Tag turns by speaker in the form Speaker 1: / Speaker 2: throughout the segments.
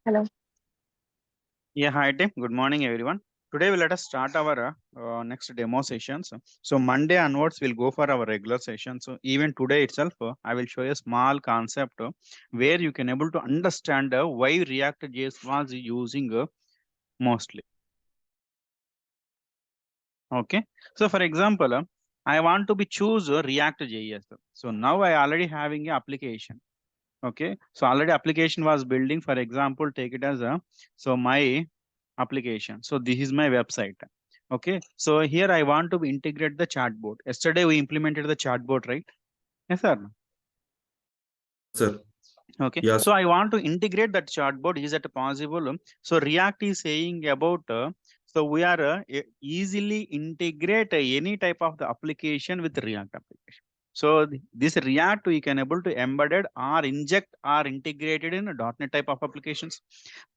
Speaker 1: Hello.
Speaker 2: Yeah, hi team. Good morning, everyone. Today, we'll let us start our next demo sessions. So Monday onwards, we'll go for our regular session. So even today itself, I will show you a small concept where you can able to understand why ReactJS was using mostly. Okay. So for example, I want to be choose ReactJS. So now I already having a application. Okay. So already application was building. For example, take it as a so my application. So this is my website. Okay. So here I want to integrate the chatbot. Yesterday we implemented the chatbot, right? Yes, sir.
Speaker 3: Sir.
Speaker 2: Okay.
Speaker 3: Yes.
Speaker 2: So I want to integrate that chatbot. Is that possible? So React is saying about so we are easily integrate any type of the application with React application. So this React we can able to embedded or inject or integrated in a .NET type of applications,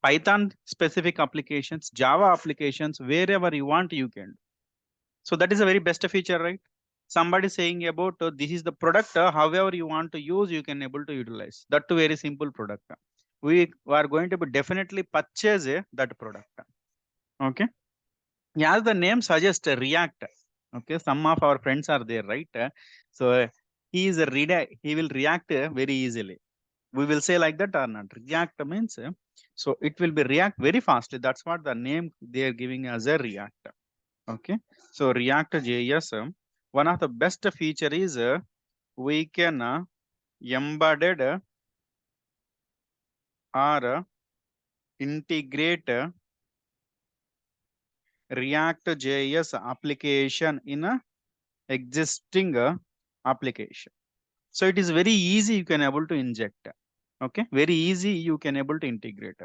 Speaker 2: Python specific applications, Java applications, wherever you want you can. So that is a very best feature, right? Somebody saying about this is the product, however you want to use, you can able to utilize that to very simple product. We are going to be definitely purchase that product. Okay. As the name suggests, React. Okay. Some of our friends are there, right? So he is a reader. He will react very easily. We will say like that or not. React means so it will be react very fastly. That's what the name they are giving as a React. Okay. So ReactJS, one of the best feature is we can embedded or integrate ReactJS application in a existing application. So it is very easy. You can able to inject. Okay, very easy. You can able to integrate.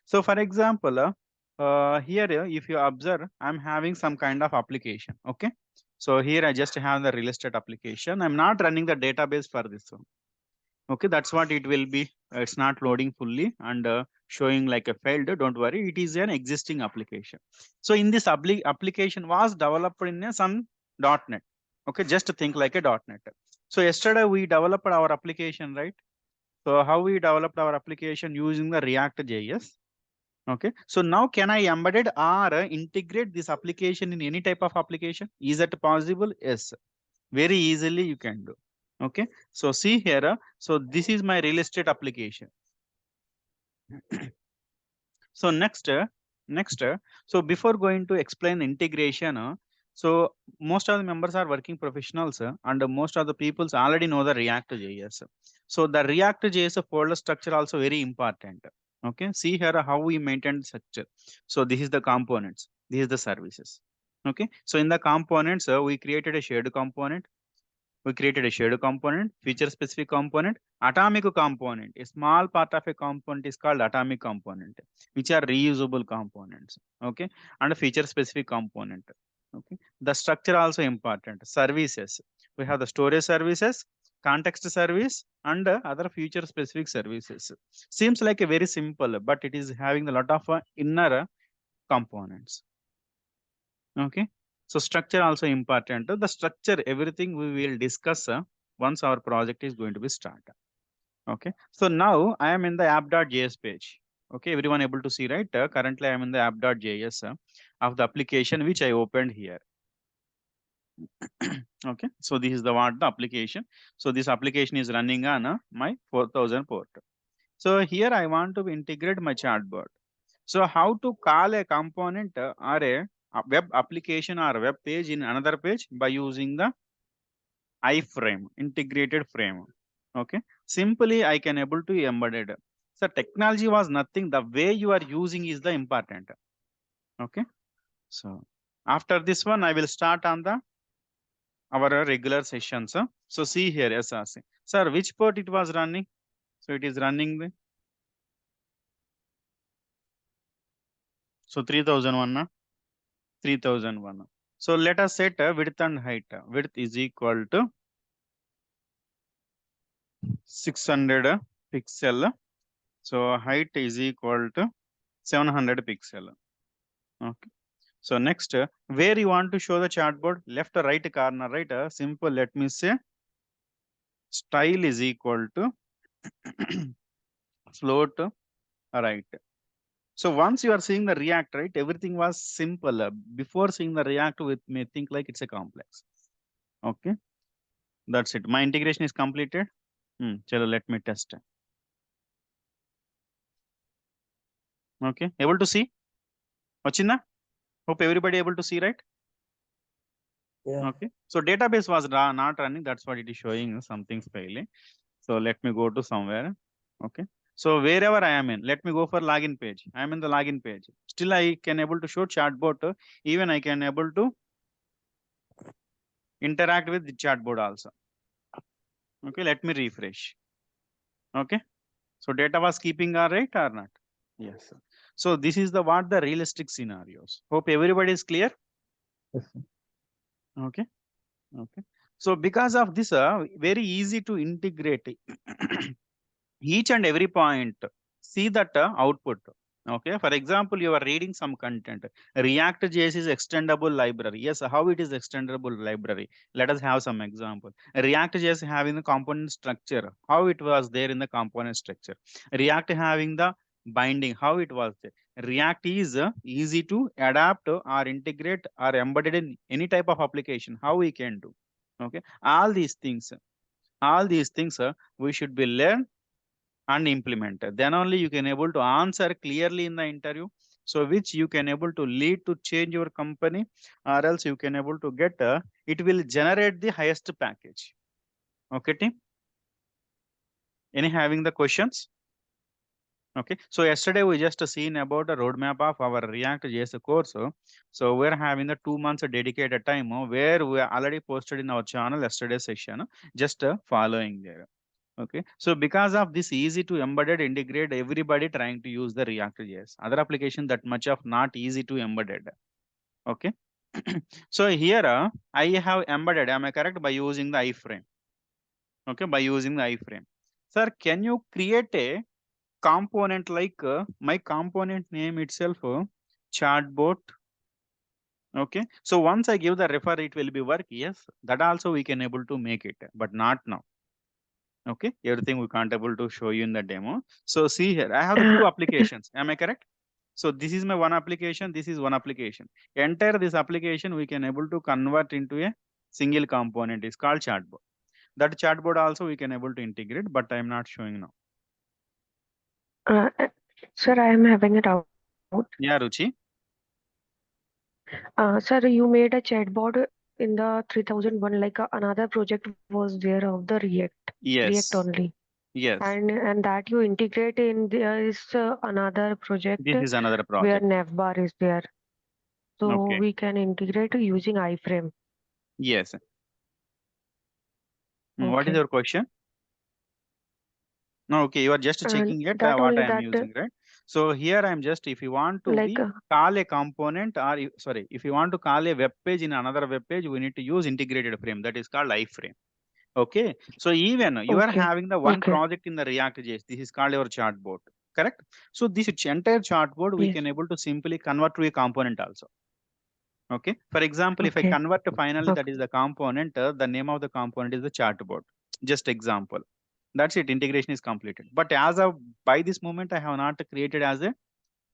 Speaker 2: So for example, here if you observe, I'm having some kind of application. Okay, so here I just have the real estate application. I'm not running the database for this one. Okay, that's what it will be. It's not loading fully and showing like a failed. Don't worry, it is an existing application. So in this application was developed in some .NET. Okay, just think like a .NET. So yesterday we developed our application, right? So how we developed our application using the React.js. Okay, so now can I embed it or integrate this application in any type of application? Is that possible? Yes, very easily you can do. Okay, so see here, so this is my real estate application. So next, so before going to explain integration, so most of the members are working professionals and most of the peoples already know the React.js. So the React.js folder structure also very important. Okay, see here how we maintain the structure. So this is the components, this is the services. Okay, so in the components, we created a shared component. We created a shared component, feature specific component, atomic component. A small part of a component is called atomic component, which are reusable components. Okay, and a feature specific component. Okay, the structure also important. Services. We have the storage services, context service, and other feature specific services. Seems like a very simple, but it is having a lot of inner components. Okay, so structure also important. The structure, everything we will discuss once our project is going to be started. Okay, so now I am in the app.js page. Okay, everyone able to see, right? Currently I am in the app.js of the application which I opened here. Okay, so this is the what the application. So this application is running on my 4000 port. So here I want to integrate my chatbot. So how to call a component or a web application or web page in another page by using the iframe, integrated frame. Okay, simply I can able to embed it. So technology was nothing. The way you are using is the important. Okay, so after this one, I will start on the our regular sessions. So see here, SRC. Sir, which port it was running? So it is running the so 3001. 3001. So let us set width and height. Width is equal to 600 pixel. So height is equal to 700 pixel. Okay. So next, where you want to show the chartboard, left or right corner, right? Simple. Let me say style is equal to float, right? So once you are seeing the React, right, everything was simple. Before seeing the React, we may think like it's a complex. Okay, that's it. My integration is completed. Chalo, let me test. Okay, able to see? Vachinda? Hope everybody able to see, right?
Speaker 4: Yeah.
Speaker 2: Okay, so database was not running. That's what it is showing. Something's failing. So let me go to somewhere. Okay, so wherever I am in, let me go for login page. I am in the login page. Still, I can able to show chatbot. Even I can able to interact with the chatbot also. Okay, let me refresh. Okay, so data was keeping all right or not? Yes. So this is the what the realistic scenarios. Hope everybody is clear.
Speaker 4: Yes, sir.
Speaker 2: Okay. Okay. So because of this, very easy to integrate each and every point. See that output. Okay. For example, you are reading some content. ReactJS is extendable library. Yes. How it is extendable library? Let us have some example. ReactJS having the component structure. How it was there in the component structure. React having the binding. How it was there. React is easy to adapt or integrate or embedded in any type of application. How we can do. Okay. All these things we should be learned and implemented. Then only you can able to answer clearly in the interview. So which you can able to lead to change your company, or else you can able to get it will generate the highest package. Okay, team. Any having the questions? Okay, so yesterday we just seen about the roadmap of our ReactJS course. So we're having the 2 months dedicated time where we already posted in our channel yesterday session. Just following there. Okay, so because of this easy to embedded integrate, everybody trying to use the ReactJS. Other application that much of not easy to embedded. Okay, so here I have embedded. Am I correct? By using the iframe. Okay, by using the iframe. Sir, can you create a component like my component name itself chatbot? Okay, so once I give the refer, it will be work. Yes, that also we can able to make it, but not now. Okay, everything we can't able to show you in the demo. So see here, I have the two applications. Am I correct? So this is my one application. This is one application. Enter this application, we can able to convert into a single component. It's called chatbot. That chatbot also we can able to integrate, but I'm not showing now.
Speaker 1: Sir, I am having a doubt.
Speaker 2: Yeah, Ruchi.
Speaker 1: Sir, you made a chatbot in the 3001, like another project was there of the React
Speaker 2: Yes.
Speaker 1: only,
Speaker 2: Yes.
Speaker 1: and that you integrate in there is another project
Speaker 2: This is another
Speaker 1: where
Speaker 2: project.
Speaker 1: navbar is there. So
Speaker 2: Okay.
Speaker 1: we can integrate using iframe.
Speaker 2: Yes. What is
Speaker 1: Okay.
Speaker 2: your question? No, okay, you are just
Speaker 1: And
Speaker 2: checking it
Speaker 1: that
Speaker 2: what
Speaker 1: only
Speaker 2: I am
Speaker 1: that
Speaker 2: using, right? So here I am just, if you want to
Speaker 1: like
Speaker 2: be call a component or sorry, if you want to call a web page in another web page, we need to use integrated frame. That is called iframe. Okay, so even you are
Speaker 1: okay,
Speaker 2: having the one
Speaker 1: okay,
Speaker 2: project in the ReactJS. This is called your chatbot, correct? So this entire chatbot we
Speaker 1: yes,
Speaker 2: can able to simply convert to a component also. Okay, for example, if I
Speaker 1: okay,
Speaker 2: convert to finally that
Speaker 1: okay,
Speaker 2: is the component, the name of the component is the chatbot. Just example. That's it. Integration is completed. But as of by this moment, I have not created as a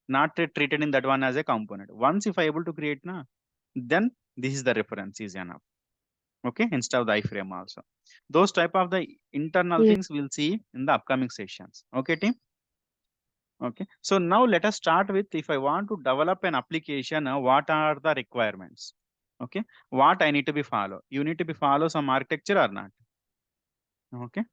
Speaker 2: not treated in that one as a component. Once if I able to create na, then this is the reference is enough. Okay, instead of the iframe also. Those type of the internal
Speaker 1: yes,
Speaker 2: things we'll see in the upcoming sessions. Okay, team. Okay, so now let us start with if I want to develop an application, what are the requirements? Okay, what I need to be follow? You need to be follow some architecture or not? Okay.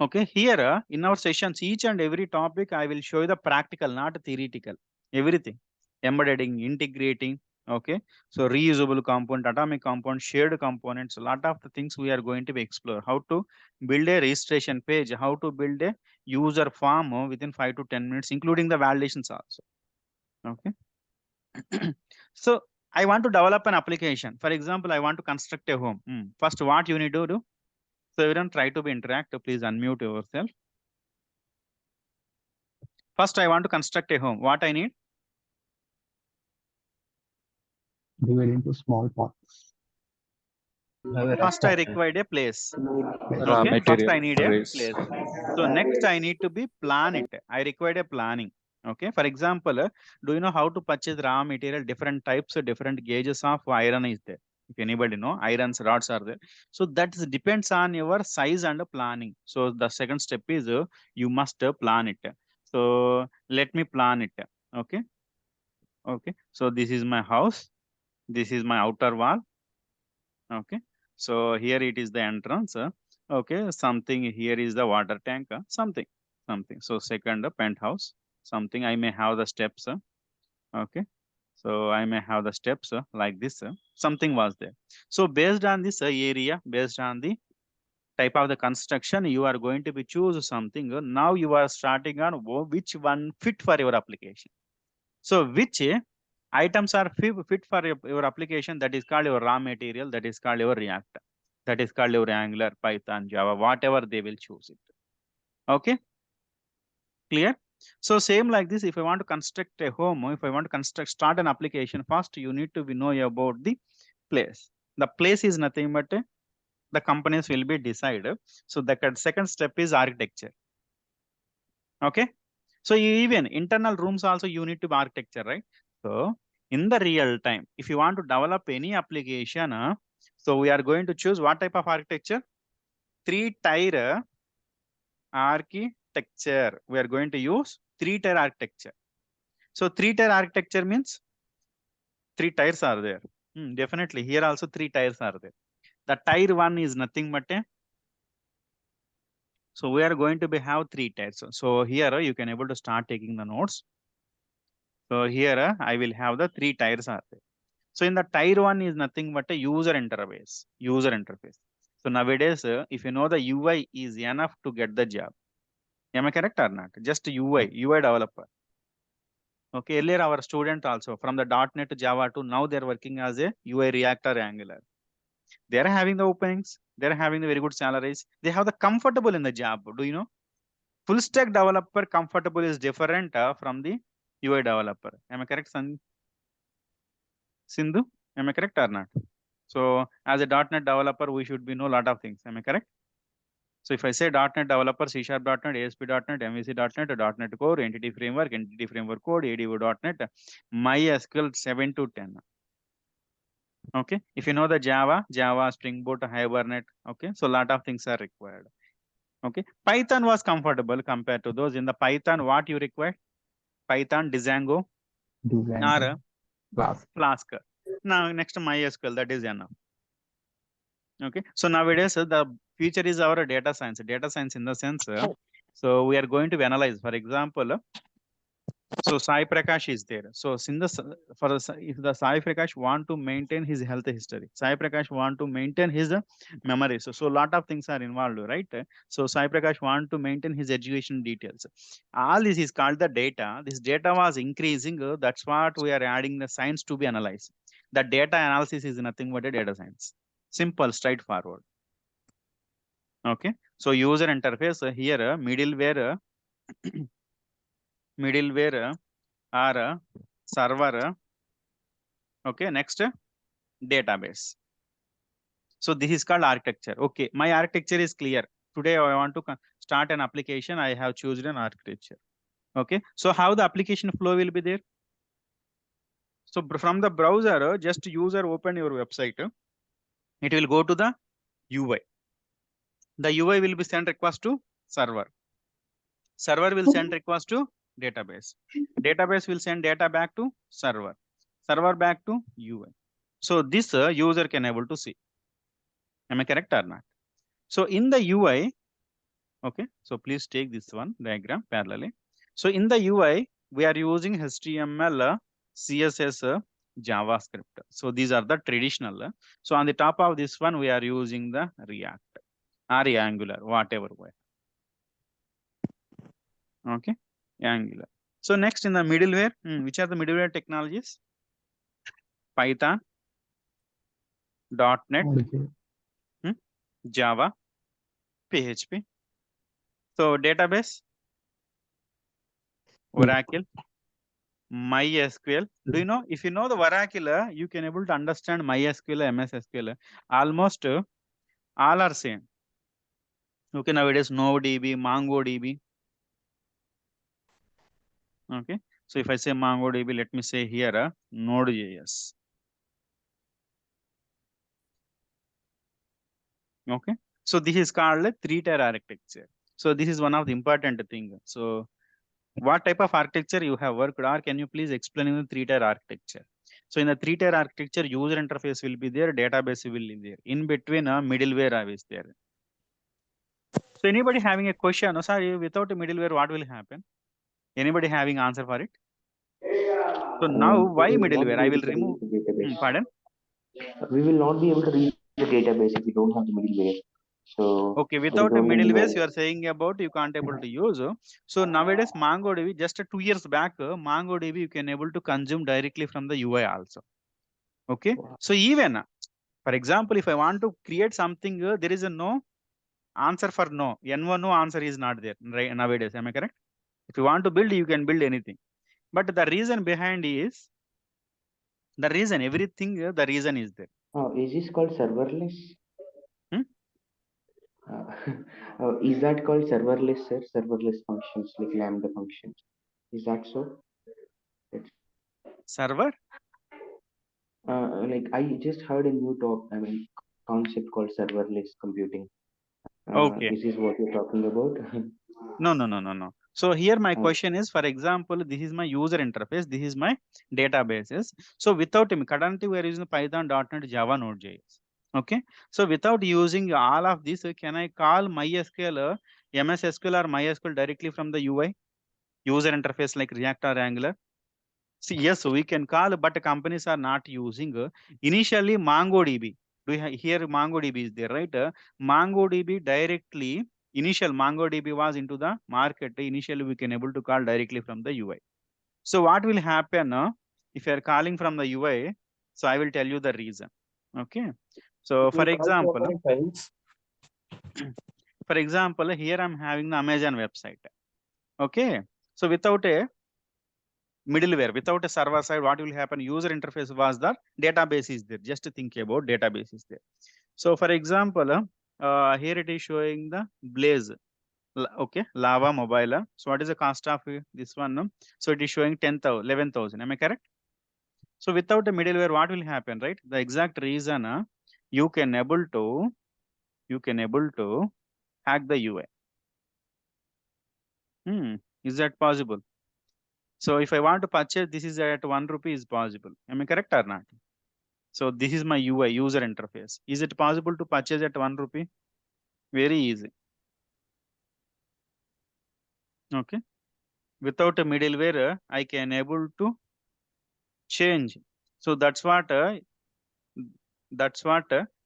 Speaker 2: Okay, here in our sessions, each and every topic I will show you the practical, not theoretical. Everything, embedding, integrating. Okay, so reusable component, atomic component, shared components. A lot of the things we are going to be explore. How to build a registration page, how to build a user form within 5 to 10 minutes, including the validations also. Okay. So I want to develop an application. For example, I want to construct a home. First, what you need to do? So everyone try to be interactive. Please unmute yourself. First, I want to construct a home. What I need?
Speaker 4: Divide into small parts.
Speaker 2: First, I required a place.
Speaker 5: Raw
Speaker 2: Okay, first
Speaker 5: material
Speaker 2: I need a
Speaker 5: race.
Speaker 2: place. So next I need to be plan it. I required a planning. Okay, for example, do you know how to purchase raw material? Different types, different gauges of iron is there. If anybody know, irons rods are there. So that depends on your size and planning. So the second step is you must plan it. So let me plan it. Okay, okay. So this is my house. This is my outer wall. Okay, so here it is the entrance. Okay, something here is the water tank. Something. So second penthouse. Something I may have the steps. Okay, so I may have the steps like this. Something was there. So based on this area, based on the type of the construction, you are going to be choose something. Now you are starting on which one fit for your application. So which items are fit for your application, that is called your raw material, that is called your React, that is called your Angular, Python, Java, whatever they will choose it. Okay, clear? So same like this, if I want to construct a home, if I want to start an application, first you need to know about the place. The place is nothing but the components will be decided. So the second step is architecture. Okay, so even internal rooms also you need to be architecture, right? So in the real time, if you want to develop any application, so we are going to choose what type of architecture? 3-tier architecture. We are going to use 3-tier architecture. So 3-tier architecture means 3 tiers are there. Definitely here also 3 tiers are there. The tier 1 is nothing but so we are going to have 3 tiers. So here you can able to start taking the notes. So here I will have the 3 tiers are there. So in the tier 1 is nothing but a user interface. So nowadays, if you know the UI is enough to get the job. Am I correct or not? Just UI developer. Okay, earlier our student also from the .NET to Java to now they're working as a UI React or Angular. They're having the openings. They're having the very good salaries. They have the comfortable in the job. Do you know? Full stack developer comfortable is different from the UI developer. Am I correct, Sindhu? Am I correct or not? So as a .NET developer, we should be know a lot of things. Am I correct? So if I say .NET developer, C#, .NET, ASP.NET, MVC.NET, .NET Core, Entity Framework Code, ADO.NET, MySQL 7 to 10. Okay. If you know the Java, Spring Boot, Hibernate. Okay. So a lot of things are required. Okay. Python was comfortable compared to those. In the Python, what you require? Python, Django, or Flask. Now next MySQL, that is enough. Okay, so nowadays the future is our data science in the sense, so we are going to analyze, for example, so Sai Prakash is there. So if the Sai Prakash want to maintain his health history, Sai Prakash want to maintain his memory. So lot of things are involved, right? So Sai Prakash want to maintain his education details. All this is called the data. This data was increasing. That's what we are adding the science to be analyzed. The data analysis is nothing but a data science. Simple, straightforward. Okay. So user interface here, middleware or server. Okay, next database. So this is called architecture. Okay, my architecture is clear. Today I want to start an application. I have chosen an architecture. Okay, so how the application flow will be there? So from the browser, just user open your website. It will go to the UI. The UI will be send request to server. Server will send request to database. Database will send data back to server. Server back to UI. So this user can able to see. Am I correct or not? So in the UI, okay, so please take this one diagram parallelly. So in the UI, we are using HTML, CSS, JavaScript. So these are the traditional. So on the top of this one, we are using the React or Angular, whatever way. Okay, Angular. So next in the middleware, which are the middleware technologies? Python, .NET, Java, PHP. So database, Oracle, MySQL. Do you know, if you know the vernacular, you can able to understand MySQL, MS SQL. Almost all are same. Okay, nowadays NoDB, MongoDB. Okay, so if I say MongoDB, let me say here Node.js. Okay, so this is called a three-tier architecture. So this is one of the important thing. So what type of architecture you have worked, or can you please explain in the three-tier architecture? So in the three-tier architecture, user interface will be there, database will be there. In between, a middleware is there. So anybody having a question? No, sorry, without a middleware, what will happen? Anybody having answer for it? So now, why
Speaker 5: We will not
Speaker 2: middleware?
Speaker 5: be
Speaker 2: I
Speaker 5: able
Speaker 2: will
Speaker 5: to
Speaker 2: remove.
Speaker 5: read the database.
Speaker 2: Pardon?
Speaker 5: We will not be able to read the database if we don't have the middleware. So
Speaker 2: Okay,
Speaker 5: there is
Speaker 2: without a
Speaker 5: only
Speaker 2: middleware, you are saying about you can't able to use. So nowadays, MongoDB, just 2 years back, MongoDB you can able to consume directly from the UI also. Okay, so even for example, if I want to create something, there is a no answer for no. N1 no answer is not there right nowadays. Am I correct? If you want to build, you can build anything. But the reason behind is the reason everything. The reason is there.
Speaker 5: is this called serverless?
Speaker 2: Hmm?
Speaker 5: Is that called serverless, sir? Serverless functions like Lambda functions. Is that so?
Speaker 2: Server?
Speaker 5: Like I just heard a new concept called serverless computing.
Speaker 2: Okay.
Speaker 5: Is this what you're talking about?
Speaker 2: No. So here my question is, for example, this is my user interface. This is my databases. So without currently we are using Python, .NET, Java, Node.js. Okay. So without using all of this, can I call MySQL, MS SQL or MySQL directly from the UI? User interface like React or Angular? See, yes, we can call, but companies are not using. Initially, MongoDB. Here MongoDB is there, right? MongoDB directly, initial MongoDB was into the market. Initially, we can able to call directly from the UI. So what will happen if you are calling from the UI? So I will tell you the reason. Okay. So for example, here I'm having the Amazon website. Okay. So without a middleware, without a server side, what will happen? User interface was the database is there. Just think about database is there. So for example, here it is showing the Blaze. Okay, Lava mobile. So what is the cost of this one? So it is showing 10,000, 11,000. Am I correct? So without a middleware, what will happen, right? The exact reason you can able to hack the UI. Is that possible? So if I want to purchase, this is at 1 rupee is possible. Am I correct or not? So this is my UI, user interface. Is it possible to purchase at 1 rupee? Very easy. Okay. Without a middleware, I can able to change. So that's what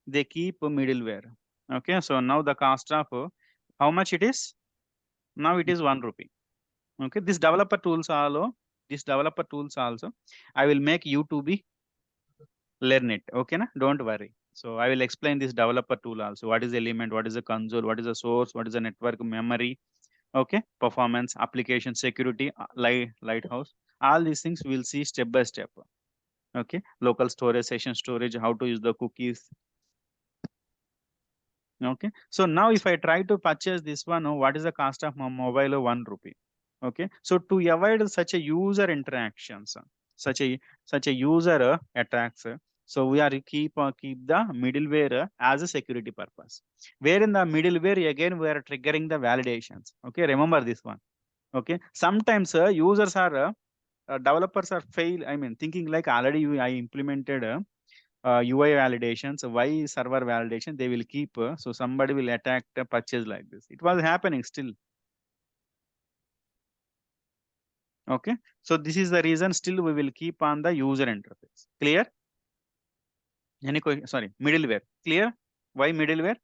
Speaker 2: they keep middleware. Okay. So now the cost of how much it is? Now it is 1 rupee. Okay. This developer tools also, I will make you to be learn it. Okay, na? Don't worry. So I will explain this developer tool also. What is the element? What is the console? What is the source? What is the network memory? Okay, performance, application, security, lighthouse. All these things we'll see step by step. Okay, local storage, session storage, how to use the cookies. Okay, so now if I try to purchase this one, what is the cost of my mobile? 1 rupee. Okay, so to avoid such a user interactions, such a user attacks, so we are keep the middleware as a security purpose. Where in the middleware again we are triggering the validations. Okay, remember this one. Okay, sometimes users are developers are thinking like already I implemented UI validations. Why server validation? They will keep so somebody will attack the purchase like this. It was happening still. Okay, so this is the reason still we will keep on the user interface. Clear? Any question? Sorry, middleware. Clear? Why middleware?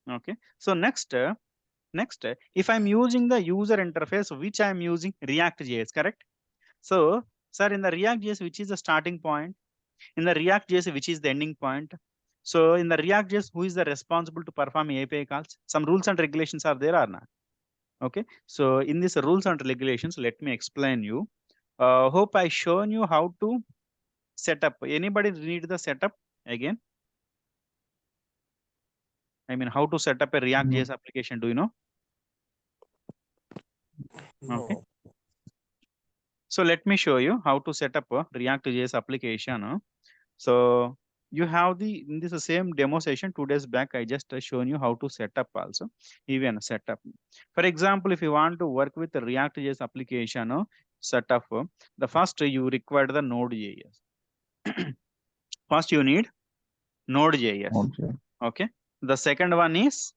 Speaker 2: Okay, so next, if I'm using the user interface, which I'm using ReactJS, correct? So, sir, in the ReactJS, which is the starting point? In the ReactJS, which is the ending point? So, in the ReactJS, who is the responsible to perform API calls? Some rules and regulations are there or not? Okay, so in these rules and regulations, let me explain you. Hope I shown you how to set up. Anybody need the setup again? I mean, how to set up a ReactJS application? Do you know? Okay.
Speaker 4: No.
Speaker 2: So let me show you how to set up a ReactJS application. So you have in this same demo session 2 days back, I just shown you how to set up also, even setup. For example, if you want to work with the ReactJS application setup, the first you require the Node.js. First you need Node.js.
Speaker 4: Okay.
Speaker 2: Okay. The second one is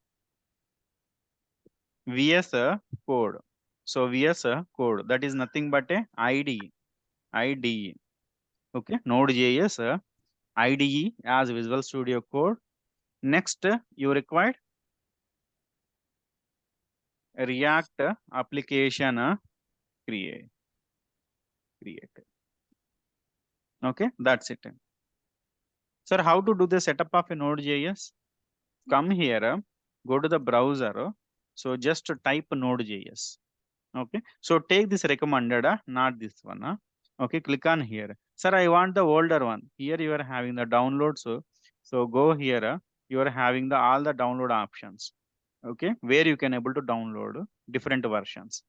Speaker 2: VS Code. So VS Code, that is nothing but a IDE. IDE. Okay. Node.js IDE as Visual Studio Code. Next, you require React application create. Okay, that's it. Sir, how to do the setup of a Node.js? Come here, go to the browser. So just type Node.js. Okay, so take this recommended, not this one. Okay, click on here. Sir, I want the older one. Here you are having the downloads. So go here. You are having all the download options. Okay, where you can able to download different versions.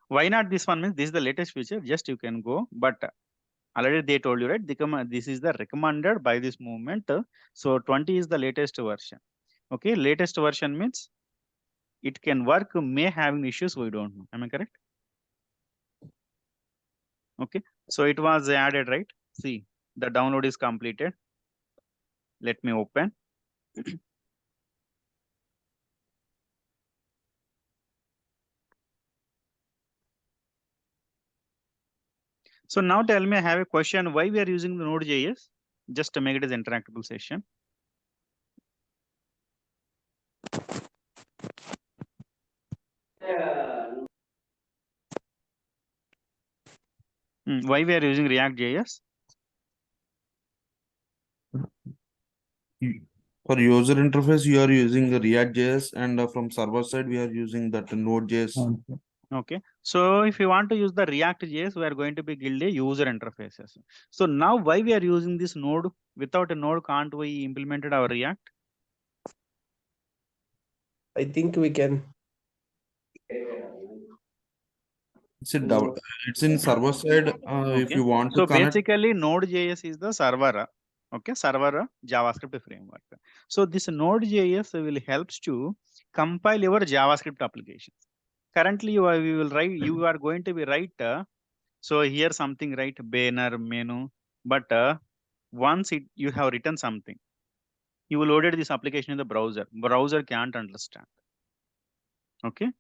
Speaker 2: Why not this one? Means this is the latest feature. Just you can go, but already they told you, right? This is the recommended by this movement. So 20 is the latest version. Okay, latest version means it can work, may having issues, we don't know. Am I correct? Okay, so it was added, right? See, the download is completed. Let me open. So now tell me, I have a question. Why we are using the Node.js? Just to make it as interactable session. Why we are using ReactJS?
Speaker 3: For user interface, you are using the React.js, and from server side, we are using that Node.js.
Speaker 4: Okay.
Speaker 2: Okay, so if you want to use the ReactJS, we are going to be build a user interfaces. So now why we are using this node? Without a node, can't we implemented our React?
Speaker 4: I think we can.
Speaker 3: It's in server side. If
Speaker 2: Okay,
Speaker 3: you want to
Speaker 2: so
Speaker 3: connect,
Speaker 2: basically Node.js is the server. Okay, server JavaScript framework. So this Node.js will helps to compile your JavaScript applications. Currently, you are going to be write. So here something right, banner menu, but once you have written something, you will loaded this application in the browser can't understand. Okay,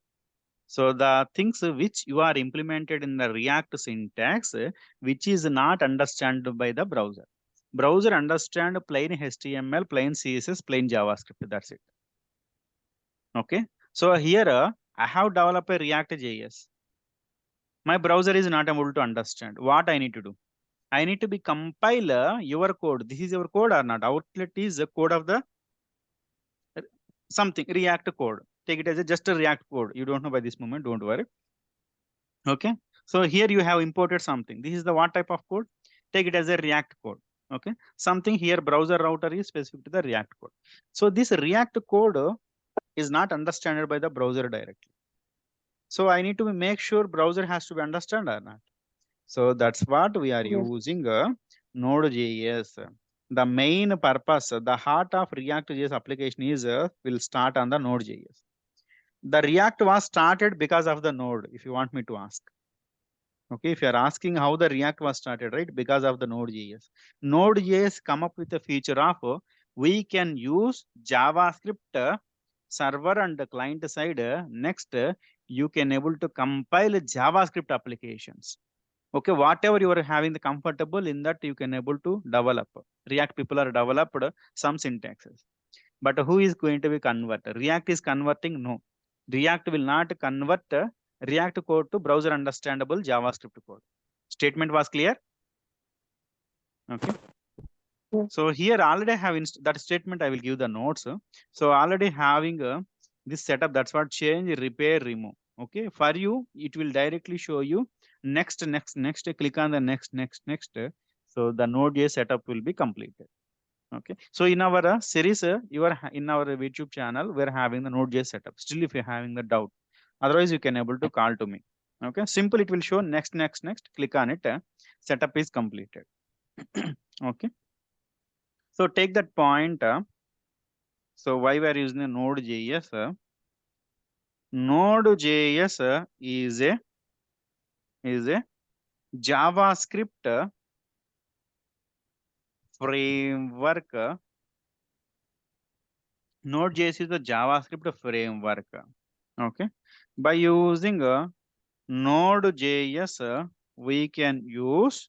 Speaker 2: so the things which you are implemented in the React syntax, which is not understood by the browser understand plain HTML, plain CSS, plain JavaScript, that's it. Okay, so here I have developed a React.js. My browser is not able to understand. What I need to do? I need to be compile your code. This is your code or not? Outlet is the code of the something React code. Take it as just a React code. You don't know by this moment. Don't worry. Okay. So here you have imported something. This is the what type of code? Take it as a React code. Okay. Something here browser router is specific to the React code. So this React code is not understood by the browser directly. So I need to make sure browser has to be understand or not. So that's what we are using Node.js. The main purpose, the heart of React.js application is will start on the Node.js. The React was started because of the Node, if you want me to ask. Okay, if you are asking how the React was started, right? Because of the Node.js. Node.js come up with a feature of we can use JavaScript server and the client side. Next, you can able to compile JavaScript applications. Okay, whatever you are having the comfortable in that you can able to develop. React people are developed some syntaxes. But who is going to be converter? React is converting? No. React will not convert React code to browser understandable JavaScript code. Statement was clear? Okay.
Speaker 1: Yes.
Speaker 2: So here already have that statement I will give the notes. So already having this setup, that's what change, repair, remove. Okay, for you it will directly show you next, click on the next. So the Node.js setup will be completed. Okay, so in our series, in our YouTube channel, we're having the Node.js setup. Still, if you're having the doubt, otherwise you can able to call to me. Okay, simple, it will show next, click on it, setup is completed. Okay, so take that point. So why we are using the Node.js? Node.js is a JavaScript framework. Node.js is a JavaScript framework. Okay, by using Node.js, we can use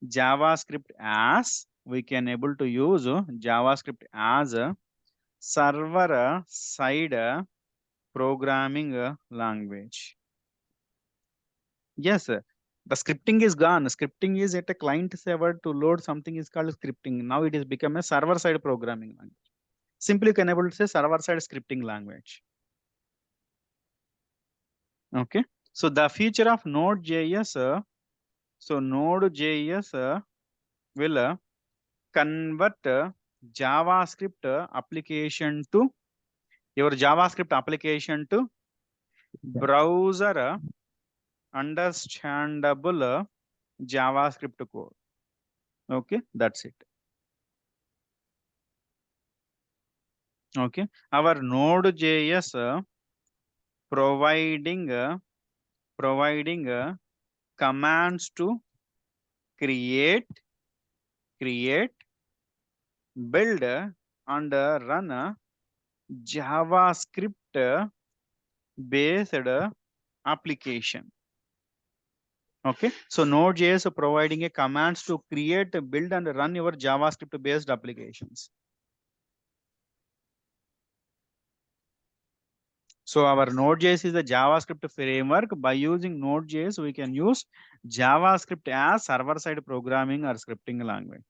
Speaker 2: JavaScript as JavaScript as a server side programming language. Yes, the scripting is gone. Scripting is at a client server to load something is called scripting. Now it has become a server side programming language. Simply you can able to say server side scripting language. Okay, so the feature of Node.js, so Node.js will convert JavaScript application to your JavaScript application to browser understandable JavaScript code. Okay, that's it. Okay, our Node.js providing commands to create, build, and run JavaScript based application. Okay, so Node.js providing a commands to create, build, and run your JavaScript based applications. So our Node.js is a JavaScript framework. By using Node.js, we can use JavaScript as server-side programming or scripting language.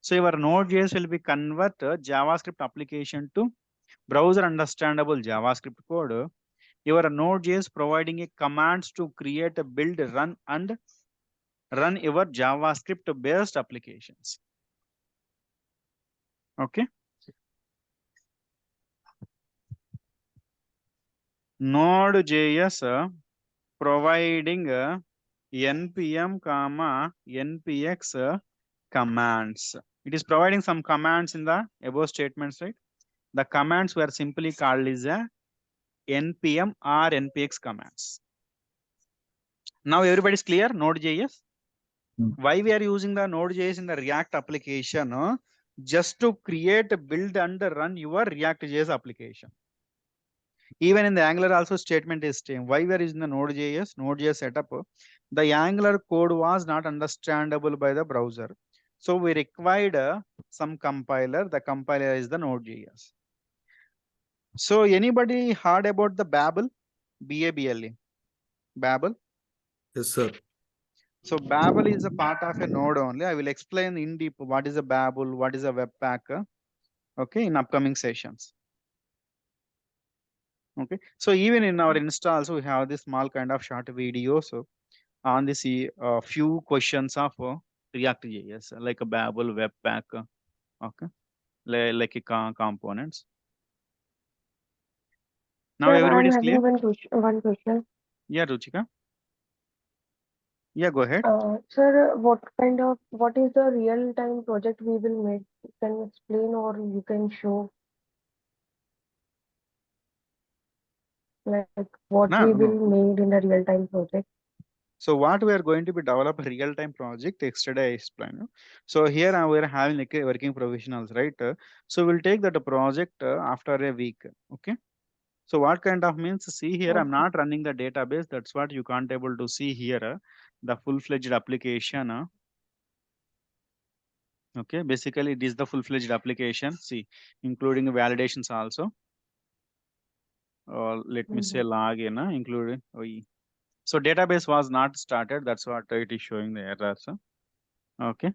Speaker 2: So your Node.js will be convert JavaScript application to browser understandable JavaScript code. Your Node.js providing a commands to create, build, run, and run your JavaScript based applications. Okay. Node.js providing npm, npx commands. It is providing some commands in the above statements, right? The commands were simply called as npm or npx commands. Now everybody is clear, Node.js? Why we are using the Node.js in the React application? Just to create, build, and run your React.js application. Even in the Angular also statement is same. Why we are using the Node.js setup? The Angular code was not understandable by the browser. So we required some compiler. The compiler is the Node.js. So anybody heard about the Babel? B-A-B-L-E. Babel?
Speaker 3: Yes, sir.
Speaker 2: So Babel is a part of a node only. I will explain in deep what is a Babel, what is a Webpack, okay, in upcoming sessions. Okay, so even in our installs, we have this small kind of short video. So on this few questions of React.js, like a Babel, Webpack, okay, like a components. Now
Speaker 1: Sir,
Speaker 2: everybody
Speaker 1: I'm
Speaker 2: is clear?
Speaker 1: having one question.
Speaker 2: Yeah, Ruchika. Yeah, go ahead.
Speaker 1: Sir, what is the real-time project we will make? You can explain or you can show like what we
Speaker 2: No.
Speaker 1: will made in the real-time project.
Speaker 2: So what we are going to be develop a real-time project, yesterday I explained. So here we are having like a working professionals, right? So we'll take that project after a week. Okay. So what kind of means, see here, I'm
Speaker 1: Okay.
Speaker 2: not running the database. That's what you can't able to see here, the full-fledged application. Okay. Basically it is the full-fledged application. See, including validations also. Let me say login, including, so database was not started. That's what it is showing the errors. Okay,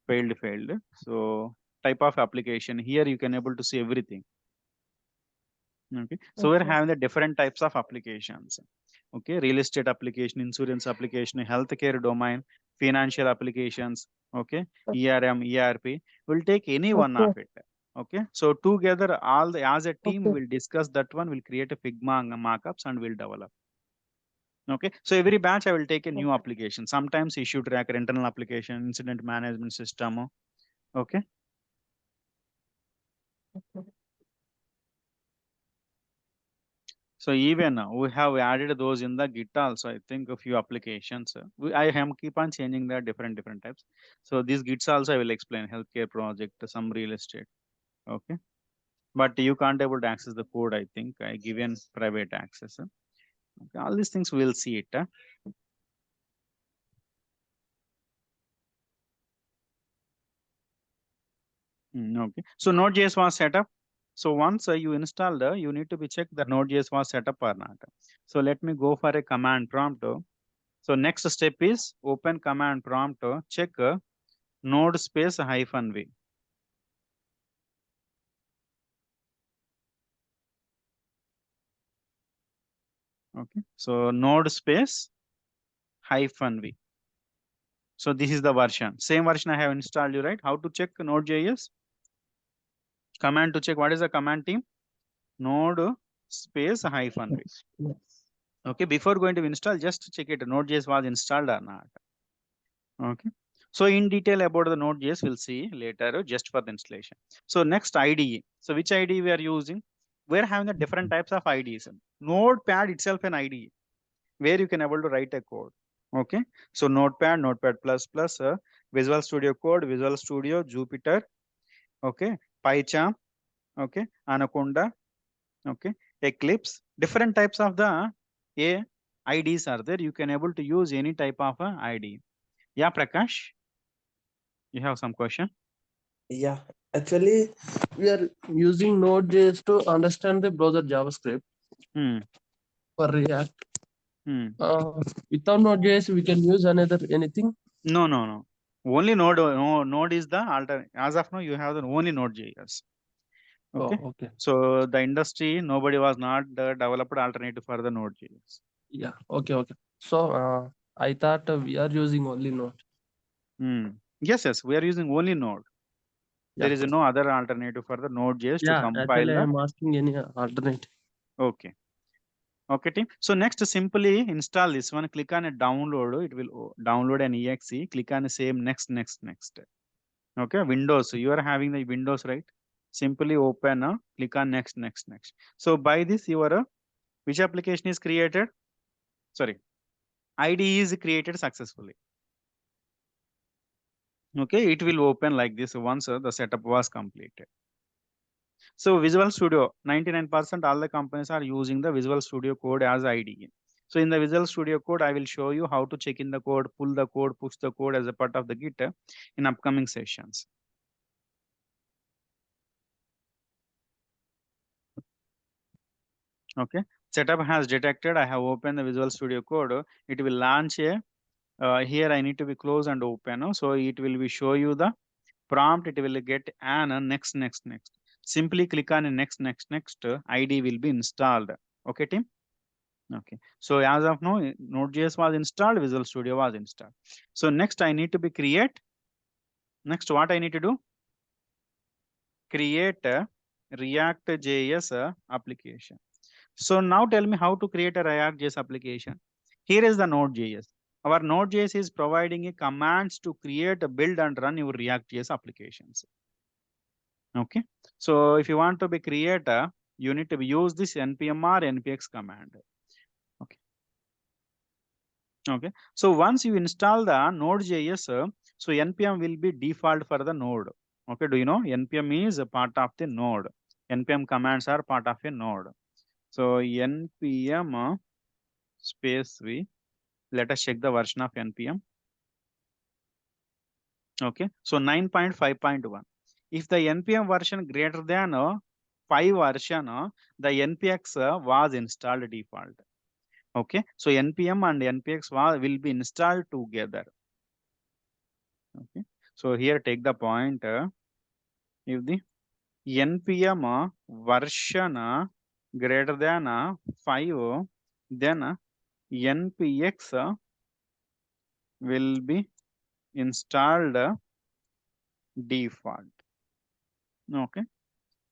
Speaker 2: failed. So type of application here, you can able to see everything. Okay, so we're
Speaker 1: Okay.
Speaker 2: having the different types of applications. Okay, real estate application, insurance application, healthcare domain, financial applications. Okay,
Speaker 1: Okay.
Speaker 2: ERM, ERP. We'll take any one of
Speaker 1: Okay.
Speaker 2: it. Okay, so together, all the as a team,
Speaker 1: Okay.
Speaker 2: we'll discuss that one. We'll create a Figma markups and we'll develop. Okay, so every batch I will take a new
Speaker 1: Okay.
Speaker 2: application. Sometimes issue tracker, internal application, incident management system. Okay.
Speaker 1: Okay.
Speaker 2: So even we have added those in the Git also. I think a few applications. I am keep on changing the different types. So these Gits also I will explain healthcare project, some real estate. Okay, but you can't able to access the code. I think I given private access. Okay, all these things we'll see it. Okay, so Node.js was set up. So once you install you need to be check the Node.js was set up or not. So let me go for a command prompt. So next step is open command prompt, check node space -v. Okay, so node space -v. So this is the version. Same version I have installed you, right? How to check Node.js? Command to check what is the command team? Node space -v.
Speaker 4: Yes.
Speaker 2: Okay, before going to install, just check it. Node.js was installed or not. Okay. So in detail about the Node.js, we'll see later just for the installation. So next IDE. So which IDE we are using? We're having the different types of IDEs. Notepad itself an IDE where you can able to write a code. Okay. So Notepad, Notepad++, Visual Studio Code, Visual Studio, Jupyter, okay, PyCharm, okay, Anaconda, okay, Eclipse. Different types of the IDEs are there. You can able to use any type of IDE. Yeah, Prakash, you have some question?
Speaker 4: Yeah. Actually, we are using Node.js to understand the browser JavaScript
Speaker 2: Hmm.
Speaker 4: for React.
Speaker 2: Hmm.
Speaker 4: Without Node.js, we can use another anything.
Speaker 2: No, no, no. Only Node. No, Node is the alter. As of now, you have the only Node.js. Okay.
Speaker 4: Oh, okay.
Speaker 2: So the industry, nobody was not developed alternative for the Node.js.
Speaker 4: Yeah. Okay. Okay. So I thought we are using only Node.
Speaker 2: Hmm. Yes, yes. We are using only Node. There
Speaker 4: Yeah.
Speaker 2: is no other alternative for the Node.js to
Speaker 4: Yeah.
Speaker 2: compile
Speaker 4: Actually, I
Speaker 2: the.
Speaker 4: am asking any alternate.
Speaker 2: Okay. Okay, team. So next, simply install this one. Click on a download. It will download an exe. Click on the same next, next, next. Okay, Windows. You are having the Windows, right? Simply open. Click on next, next, next. So by this, your which application is created? Sorry, IDE is created successfully. Okay, it will open like this once the setup was completed. So Visual Studio, 99% all the companies are using the Visual Studio Code as IDE. So in the Visual Studio Code, I will show you how to check in the code, pull the code, push the code as a part of the Git in upcoming sessions. Okay, setup has detected. I have opened the Visual Studio Code. It will launch a. Here I need to be close and open. So it will be show you the prompt. It will get an next, next, next. Simply click on next, next, next. ID will be installed. Okay, team. Okay. So as of now, Node.js was installed, Visual Studio was installed. So next I need to be create. Next, what I need to do? Create a ReactJS application. So now tell me how to create a ReactJS application. Here is the Node.js. Our Node.js is providing a commands to create, build and run your ReactJS applications. Okay. So if you want to be creator, you need to be use this npm or npx command. Okay. Okay. So once you install the Node.js, so npm will be default for the node. Okay. Do you know npm is a part of the node? npm commands are part of a node. So npm space v. Let us check the version of npm. Okay. So 9.5.1. If the npm version greater than 5 version, the npx was installed default. Okay. So npm and npx will be installed together. Okay. So here take the point. If the npm version greater than 5, then npx will be installed default. Okay.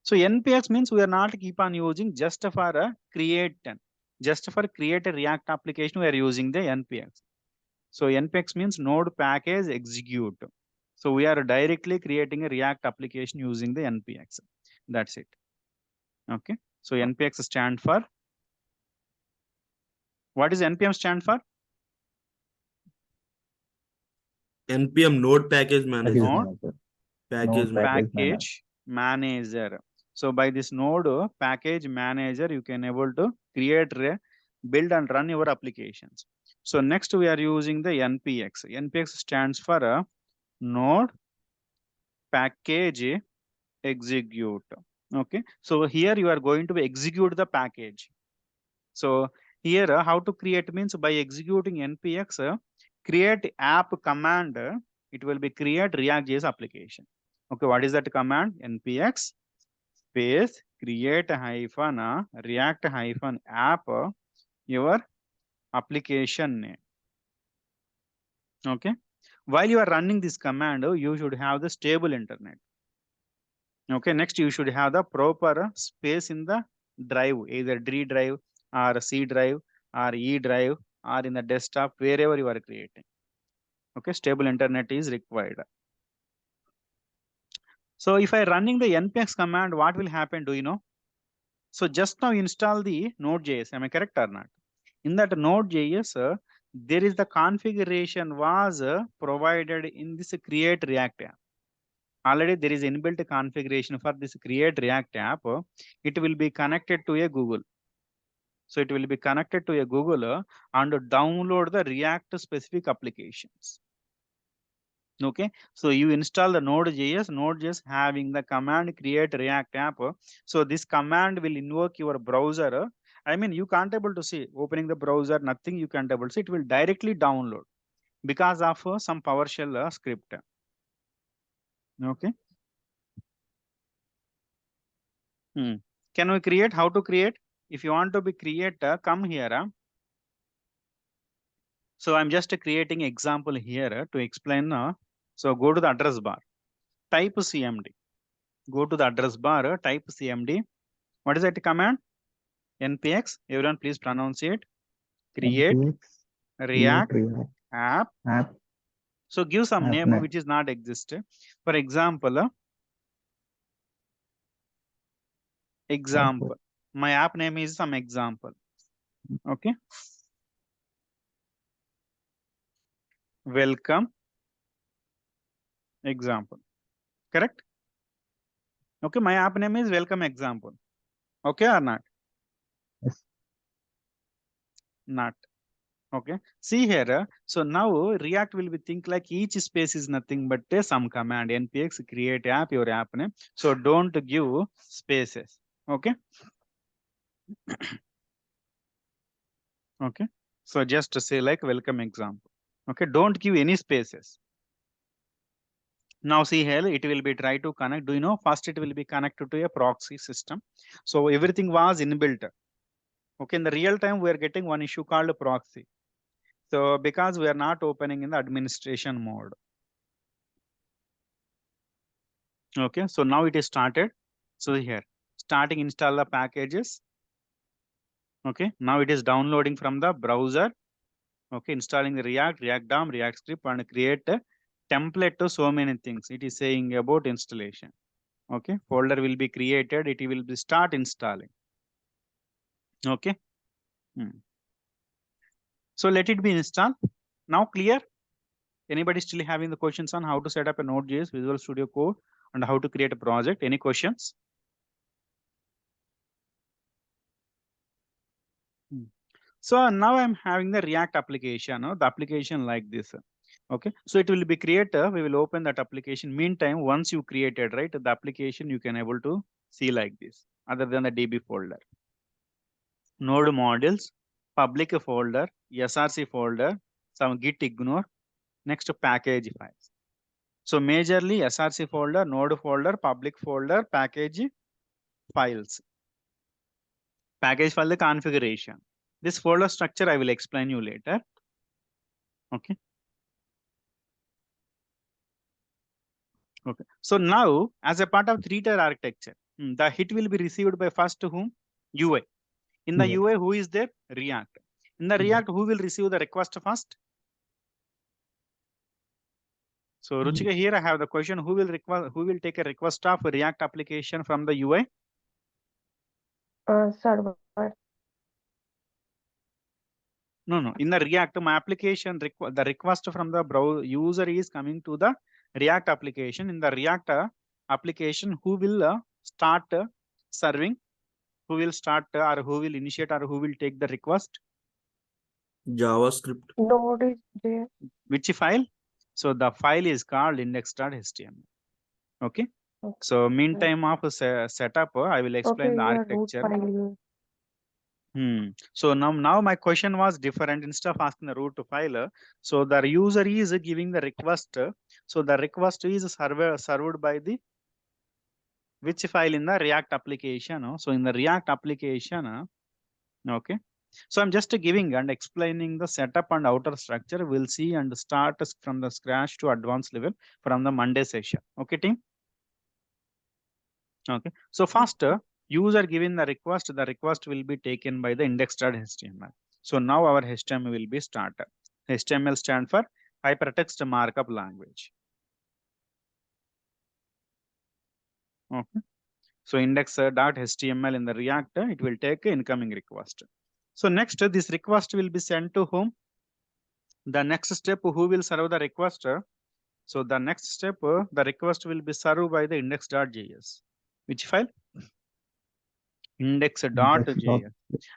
Speaker 2: So npx means we are not keep on using just for a create a React application. We are using the npx. So npx means node package execute. So we are directly creating a React application using the npx. That's it. Okay. So npx stand for, what is npm stand for?
Speaker 3: npm node package manager.
Speaker 2: Node
Speaker 3: Package
Speaker 6: Node
Speaker 3: manager.
Speaker 2: package manager. So by this node package manager, you can able to create, build and run your applications. So next we are using the npx. npx stands for a node package execute. Okay. So here you are going to execute the package. So here how to create means by executing npx create app command, it will be create React.js application. Okay, what is that command? Npx space create hyphen React hyphen app your application name. Okay, while you are running this command, you should have the stable internet. Okay, next you should have the proper space in the drive, either D drive or C drive or E drive or in the desktop, wherever you are creating. Okay, stable internet is required. So if I running the npx command, what will happen? Do you know? So just now install the Node.js. Am I correct or not? In that Node.js, there is the configuration was provided in this create React app. Already there is inbuilt configuration for this create React app. It will be connected to a Google. So it will be connected to a Google and download the React specific applications. Okay, so you install the Node.js having the command create React app. So this command will invoke your browser. I mean, you can't able to see opening the browser, nothing you can't able to see. It will directly download because of some PowerShell script. Okay. Can we create? How to create? If you want to be creator, come here. So I'm just creating example here to explain. So go to the address bar, type cmd. Go to the address bar, type cmd. What is that command? npx. Everyone please pronounce it. Create
Speaker 6: npx
Speaker 2: React
Speaker 6: React
Speaker 2: app.
Speaker 6: app
Speaker 2: So give some name
Speaker 6: name.
Speaker 2: which is not exist. For example, example. My app name is some example. Okay. Welcome example. Correct? Okay, my app name is welcome example. Okay or not?
Speaker 6: Yes.
Speaker 2: Not. Okay. See here. So now React will be think like each space is nothing but some command npx create app, your app name. So don't give spaces. Okay. Okay. So just say like welcome example. Okay. Don't give any spaces. Now see here, it will be try to connect. Do you know? First, it will be connected to a proxy system. So everything was inbuilt. Okay. In the real time, we are getting one issue called proxy. So because we are not opening in the administration mode. Okay. So now it is started. So here, starting install the packages. Okay. Now it is downloading from the browser. Okay. Installing the React DOM, React script, and create a template to so many things. It is saying about installation. Okay. Folder will be created. It will be start installing. Okay. So let it be installed. Now clear? Anybody still having the questions on how to set up a Node.js Visual Studio Code and how to create a project? Any questions? So now I'm having the React application, the application like this. Okay, so it will be created. We will open that application. Meantime, once you created, right, the application you can able to see like this, other than the DB folder. Node modules, public folder, SRC folder, some git ignore, next package files. So majorly SRC folder, node folder, public folder, package files. package file the configuration. This folder structure I will explain you later. Okay. Okay. So now, as a part of three-tier architecture, the hit will be received by first whom? UI. In the UI, who is there? React. In the React, who will receive the request first? So Ruchika, here I have the question: who will take a request of a React application from the UI?
Speaker 1: Server.
Speaker 2: No. In the React, my application the request from the browser user is coming to the React application. In the React application, who will start serving? Who will start or who will initiate or who will take the request?
Speaker 3: JavaScript.
Speaker 1: Node is there.
Speaker 2: Which file? So the file is called index.html. Okay.
Speaker 1: Okay.
Speaker 2: So meantime of setup, I will explain
Speaker 1: Okay,
Speaker 2: the
Speaker 1: yeah, root
Speaker 2: architecture.
Speaker 1: file.
Speaker 2: So now my question was different. Instead of asking the root file, so the user is giving the request. So the request is served by the which file in the React application. So in the React application, okay. So I'm just giving and explaining the setup and outer structure. We'll see and start from the scratch to advanced level from the Monday session. Okay, team. Okay. So first, user giving the request will be taken by the index.html. So now our HTML will be started. HTML stand for hypertext markup language. Okay. So index.html in the React, it will take incoming request. So next, this request will be sent to whom? The next step, who will serve the request? So the next step, the request will be served by the index.js. Which file? Index.js.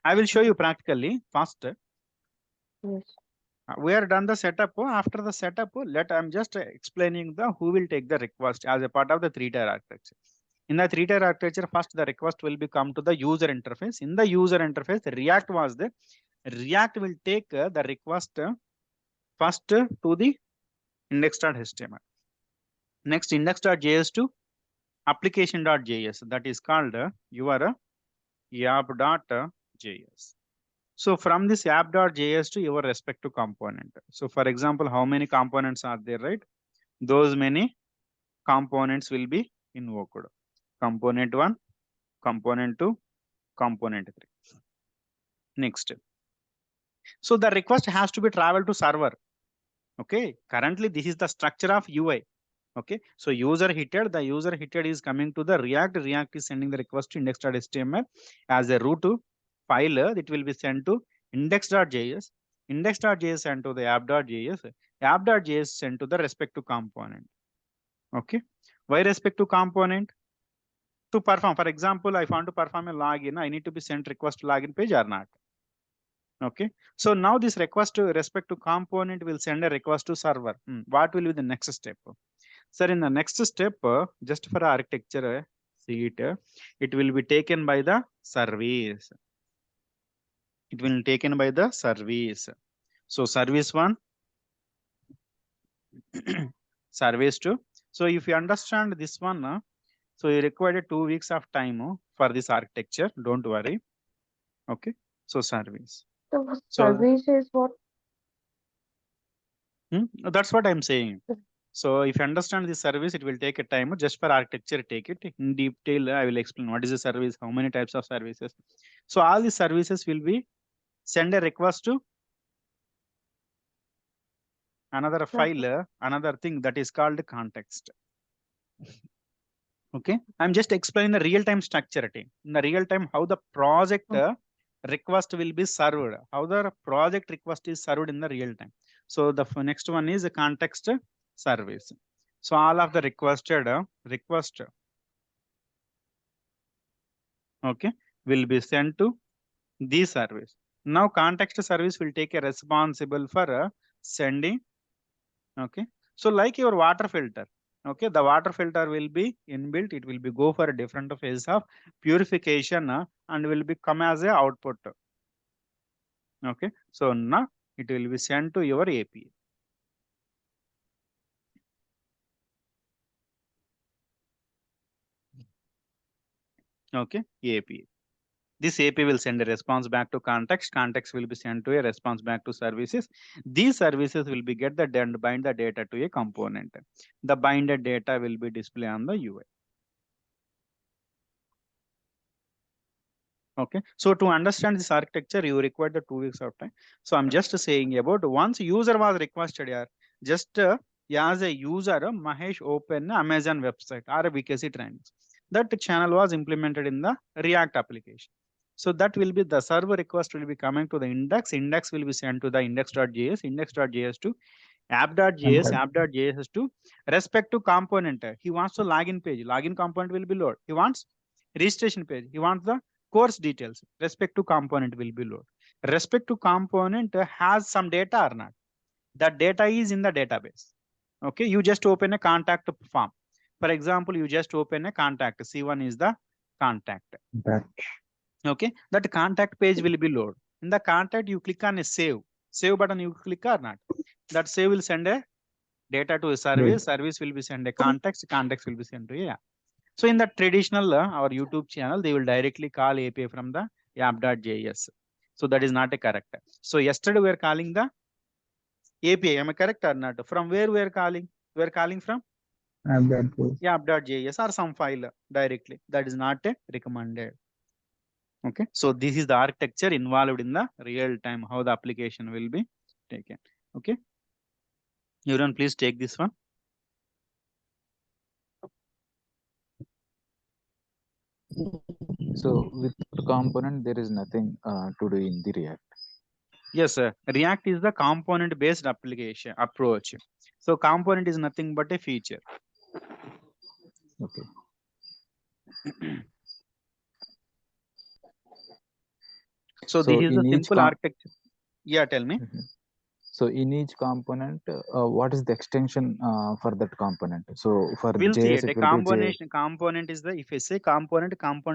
Speaker 2: I will show you practically first.
Speaker 1: Yes.
Speaker 2: We are done the setup. After the setup, I'm just explaining the who will take the request as a part of the three-tier architecture. In the three-tier architecture, first the request will be come to the user interface. In the user interface, React was there. React will take the request first to the index.html. Next, index.js to application.js. That is called your app.js. So from this app.js to your respective component. So for example, how many components are there, right? Those many components will be invoked. Component 1, component 2, component 3. Next. So the request has to be traveled to server. Okay. Currently, this is the structure of UI. Okay. So the user hitted is coming to the React. React is sending the request to index.html as a root file. It will be sent to index.js. Index.js sent to the app.js. App.js sent to the respective component. Okay. Why respective component? To perform. For example, I want to perform a login. I need to be sent request to login page or not. Okay. So now this request to respect to component will send a request to server. What will be the next step? Sir, in the next step, just for architecture, see it will be taken by the service. It will be taken by the service. So service 1, service 2. So if you understand this one, so you require 2 weeks of time for this architecture. Don't worry. Okay. So service.
Speaker 1: So
Speaker 2: So
Speaker 1: service is what?
Speaker 2: that's what I'm saying. So if you understand this service, it will take a time. Just for architecture, take it in detail. I will explain what is the service, how many types of services. So all these services will be send a request to another file, another thing that is called context. Okay, I'm just explaining the real-time structure. In the real time, how the project request will be served, how the project request is served in the real time. So the next one is a context service. So all of the requested request, okay, will be sent to the service. Now context service will take a responsible for sending. Okay, so like your water filter. Okay, the water filter will be inbuilt. It will be go for a different phase of purification and will be come as a output. Okay, so now it will be sent to your API. Okay, API. This AP will send a response back to context. Context will be sent to a response back to services. These services will be get the and bind the data to a component. The binded data will be displayed on the UI. Okay, so to understand this architecture, you require the 2 weeks of time. So I'm just saying about once user was requested here, just as a user, Mahesh open Amazon website or a VKC trainings. That channel was implemented in the React application. So that will be the server request will be coming to the index. Index will be sent to the index.js, index.js to app.js, app.js to respective component. He wants to login page. Login component will be load. He wants registration page. He wants the course details. Respective component will be load. Respective component has some data or not. That data is in the database. Okay, you just open a contact form. For example, you just open a contact. C1 is the contact. Okay, that contact page will be load. In the contact, you click on a save button, you click or not. That save will send a data to a service. Service will be send a context will be sent to a app. So in the traditional our YouTube channel, they will directly call API from the app.js. So that is not a correct. So yesterday we are calling the API. Am I correct or not? From where we are calling? We are calling from app.js or some file directly. That is not a recommended. Okay, so this is the architecture involved in the real time, how the application will be taken. Okay, Yuran, please take this one.
Speaker 6: So with component, there is nothing to do in the React.
Speaker 2: Yes, sir. React is the component based application approach. So component is nothing but a feature.
Speaker 6: Okay.
Speaker 2: So this is the simple architecture. Yeah, tell me.
Speaker 6: So in each component, what is the extension for that component? So for
Speaker 2: We'll see
Speaker 6: JS,
Speaker 2: it. A
Speaker 6: it will
Speaker 2: combination
Speaker 6: be
Speaker 2: component is the, if I say component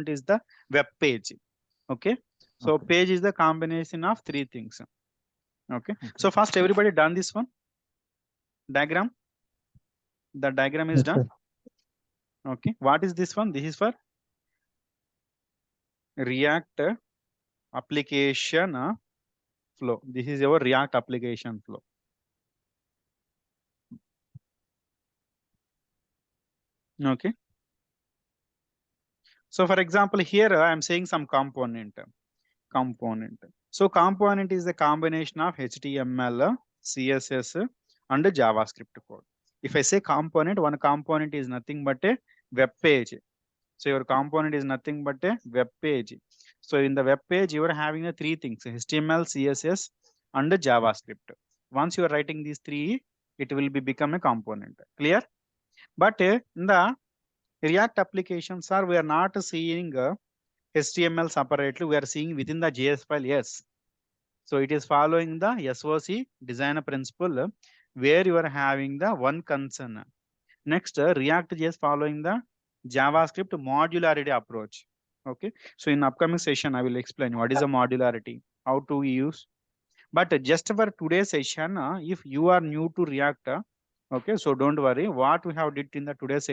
Speaker 2: is the web page. Okay. So page is the combination of 3 things. Okay. So first everybody done this one diagram. The diagram is done. Okay. What is this one? This is for React application flow. This is your React application flow. Okay. So for example, here I am saying some component. So component is the combination of HTML, CSS, and JavaScript code. If I say component, one component is nothing but a web page. So your component is nothing but a web page. So in the web page, you are having the 3 things: HTML, CSS, and JavaScript. Once you are writing these 3, it will be become a component. Clear? But in the React applications, sir, we are not seeing HTML separately. We are seeing within the JS file. Yes. So it is following the SOC design principle where you are having the one concern. Next, ReactJS following the JavaScript modularity approach. Okay. So in upcoming session, I will explain what is the modularity, how to use. But just for today's session, if you are new to React, okay, so don't worry. What we have did in the today's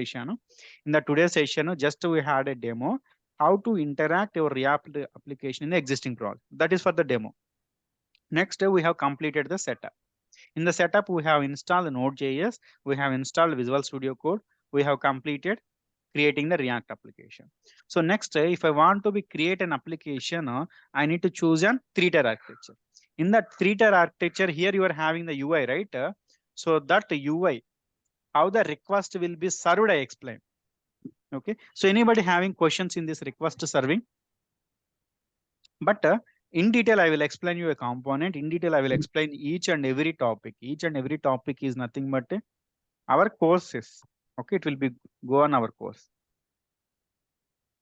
Speaker 2: session, just we had a demo how to interact your React application in the existing project. That is for the demo. Next, we have completed the setup. In the setup, we have installed Node.js, we have installed Visual Studio Code, we have completed creating the React application. So next, if I want to create an application, I need to choose a 3-tier architecture. In that 3-tier architecture, here you are having the UI, right? So that UI, how the request will be served, I explained. Okay. So anybody having questions in this request serving? But in detail, I will explain you a component. In detail, I will explain each and every topic. Each and every topic is nothing but our courses. Okay, it will be go on our course.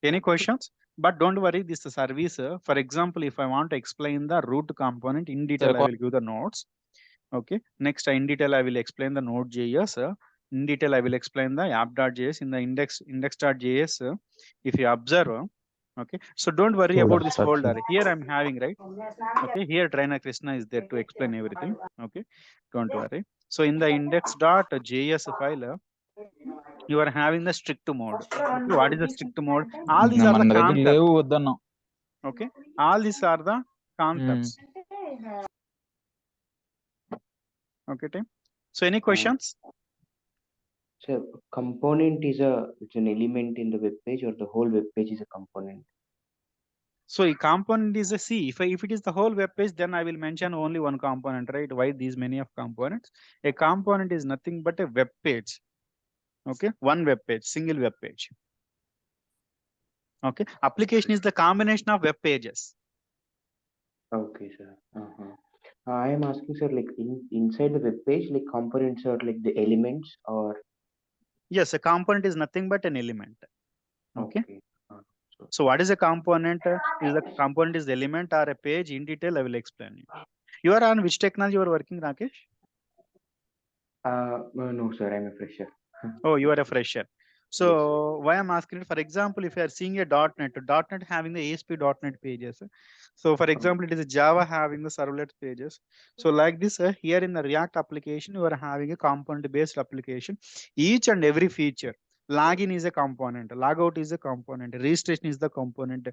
Speaker 2: Any questions? But don't worry, this service. For example, if I want to explain the root component in detail, I will give the notes. Okay. Next, in detail, I will explain the Node.js. In detail, I will explain the app.js in the index.js. If you observe, okay. So don't worry about this folder. Here I'm having, right? Okay. Here Trainer Krishna is there to explain everything. Okay. Don't worry. So in the index.js file, you are having the strict mode. Okay. What is the strict mode? All these are the concepts. Okay, all these are the concepts. Okay, team. So any questions?
Speaker 5: So component is it's an element in the web page, or the whole web page is a component?
Speaker 2: So a component is a C. If it is the whole web page, then I will mention only one component, right? Why these many of components? A component is nothing but a web page. Okay, one web page, single web page. Okay, application is the combination of web pages.
Speaker 5: Okay, sir. I am asking, sir, like inside the web page, like components are like the elements, or
Speaker 2: Yes, a component is nothing but an element. Okay.
Speaker 5: okay.
Speaker 2: So what is a component? Is the component is the element or a page? In detail, I will explain you. You are on which technology you are working, Rakesh?
Speaker 5: No, sir, I'm a fresher.
Speaker 2: Oh, you are a fresher.
Speaker 5: Yes.
Speaker 2: So why I'm asking it, for example, if you are seeing a .NET having the ASP.NET pages. So for example, it is a Java having the servlet pages. So like this, here in the React application, you are having a component based application. Each and every feature, login is a component, logout is a component, registration is the component.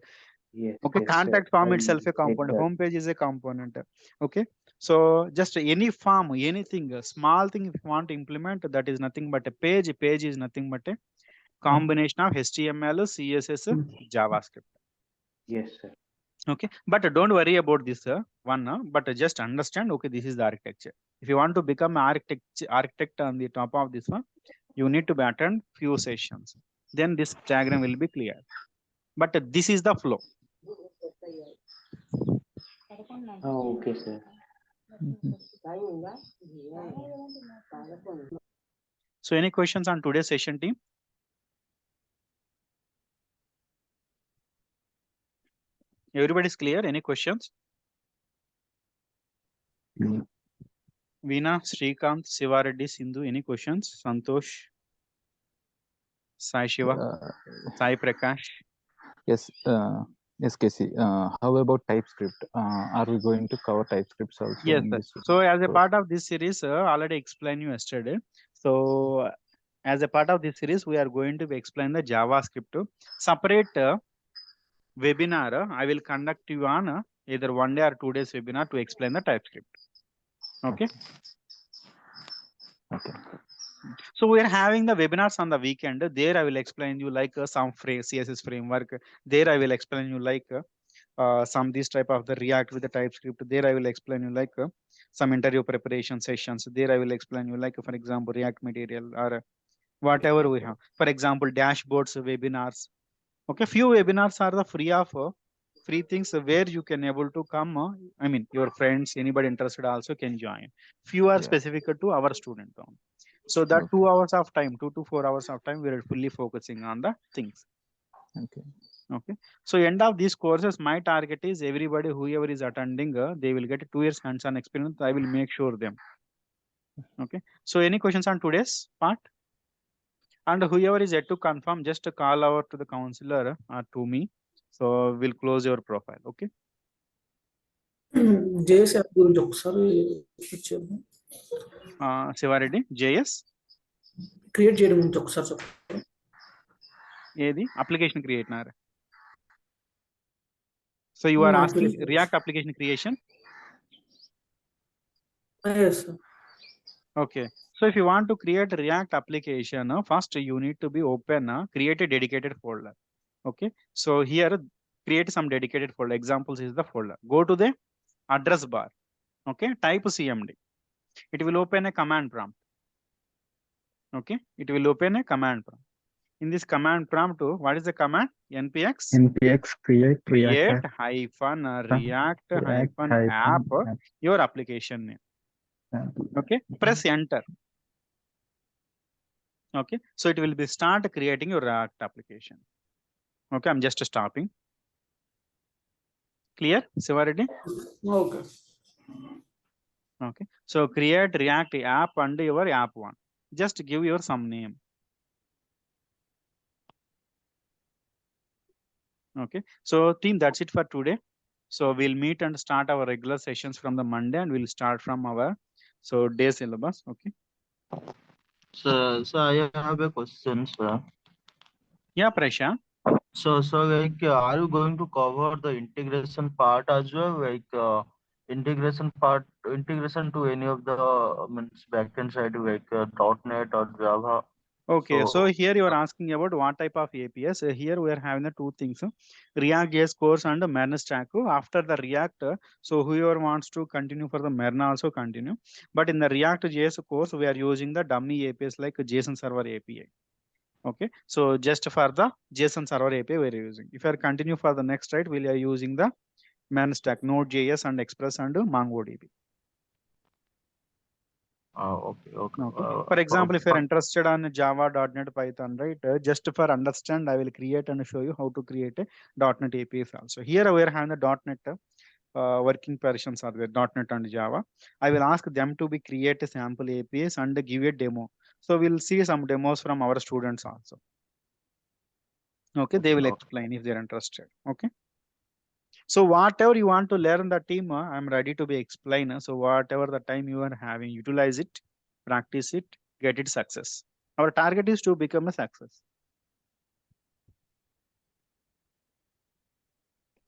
Speaker 5: Yes,
Speaker 2: Okay,
Speaker 5: yes, sir.
Speaker 2: contact form
Speaker 5: I
Speaker 2: itself a
Speaker 5: get
Speaker 2: component,
Speaker 5: that.
Speaker 2: home page is a component. Okay, so just any form, anything, a small thing if you want to implement, that is nothing but a page. A page is nothing but a combination of HTML, CSS, JavaScript.
Speaker 5: Yes, sir.
Speaker 2: Okay, but don't worry about this one, but just understand, okay, this is the architecture. If you want to become architect on the top of this one, you need to attend few sessions. Then this diagram will be clear. But this is the flow.
Speaker 5: Oh, okay, sir.
Speaker 2: So any questions on today's session, team? Everybody's clear? Any questions? Veena, Srikanth, Sivareddy, Sindhu, any questions? Santosh, Sai Shiva, Sai Prakash.
Speaker 6: Yes, yes, Casey. How about TypeScript? Are we going to cover TypeScripts also
Speaker 2: Yes,
Speaker 6: in
Speaker 2: sir.
Speaker 6: this?
Speaker 2: So as a part of this series, already explained you yesterday. So as a part of this series, we are going to explain the JavaScript. Separate webinar, I will conduct you on either 1 day or 2 days webinar to explain the TypeScript. Okay.
Speaker 6: Okay.
Speaker 2: So we are having the webinars on the weekend. There I will explain you like some CSS framework. There I will explain you like some this type of the React with the TypeScript. There I will explain you like some interview preparation sessions. There I will explain you like, for example, React material or whatever we have. For example, dashboards, webinars. Okay, few webinars are the free things where you can able to come. I mean, your friends, anybody interested also can join. Few are
Speaker 6: Yeah.
Speaker 2: specific to our student only. So that
Speaker 6: Okay.
Speaker 2: 2 hours of time, 2 to 4 hours of time, we are fully focusing on the things.
Speaker 6: Okay.
Speaker 2: Okay. So end of these courses, my target is everybody, whoever is attending, they will get 2 years hands-on experience. I will make sure them. Okay. So any questions on today's part? And whoever is yet to confirm, just call out to the counselor to me. So we'll close your profile. Okay.
Speaker 7: JS app గురించి ఒకసారి ఇచ్చారు
Speaker 2: Sivareddy, JS.
Speaker 7: Create చేయడం గురించి ఒకసారి చెప్పండి
Speaker 2: ఏది application create na. So you are asking React application creation?
Speaker 7: Yes, sir.
Speaker 2: Okay. So if you want to create a React application, first you need to be open, create a dedicated folder. Okay. So here create some dedicated folder. Examples is the folder. Go to the address bar. Okay. Type CMD. It will open a command prompt. Okay. It will open a command prompt. In this command prompt, what is the command? npx create hyphen react hyphen app your application name. Okay. Press enter. Okay. So it will be start creating your React application. Okay. I'm just stopping. Clear, Sivareddy?
Speaker 7: Okay.
Speaker 2: Okay. So create React app and your app one. Just give your some name. Okay. So team, that's it for today. So we'll meet and start our regular sessions from the Monday, and we'll start from our day syllabus. Okay.
Speaker 8: So I have a question, sir.
Speaker 2: Yeah, Prasha.
Speaker 8: So, are you going to cover the integration part as well? Integration to any of the means backend side, .NET or Java.
Speaker 2: Okay, so
Speaker 8: So,
Speaker 2: here you are asking about what type of APIs. Here we are having the two things, React.js course and Marin stack. After the React, so whoever wants to continue for the Marin also continue. But in the React.js course, we are using the dummy APIs like JSON Server API. Okay, so just for the JSON Server API we are using. If you are continue for the next, right, we are using the Marin stack, Node.js and Express and MongoDB.
Speaker 8: okay.
Speaker 2: Okay. For example, if you're interested on Java, .NET, Python, right? Just for understand, I will create and show you how to create a .NET APIs also. Here we are having the .NET working versions are there, .NET and Java. I will ask them to be create a sample APIs and give a demo. So we'll see some demos from our students also. Okay, they will explain if they're interested. Okay. So whatever you want to learn the team, I'm ready to be explainer. So whatever the time you are having, utilize it, practice it, get it success. Our target is to become a success.